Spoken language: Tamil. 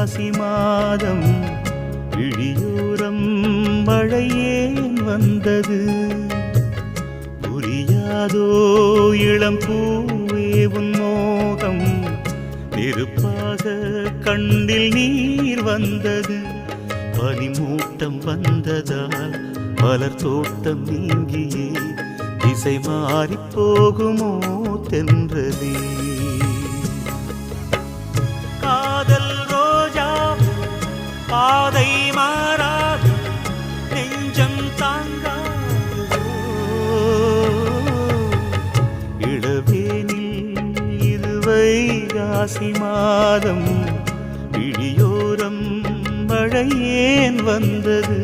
வைகாசி மாதம் விழியோரம் மழையேன் வந்தது. புரியாதோ இளம் பூவே உன் மோகம், நெருப்பாக கண்ணில் நீர் வந்தது. பனிமூட்டம் வந்ததால் மலர் தோட்டம் நீங்கியே திசை மாறி போகுமோ தென்றலே. காதல் ரோஜா பாதை மாறாது, நெஞ்சம் தாங்காதோ. இளவேனில் இது வைகாசி மாதம், விழியோரம் மழையேன் வந்தது.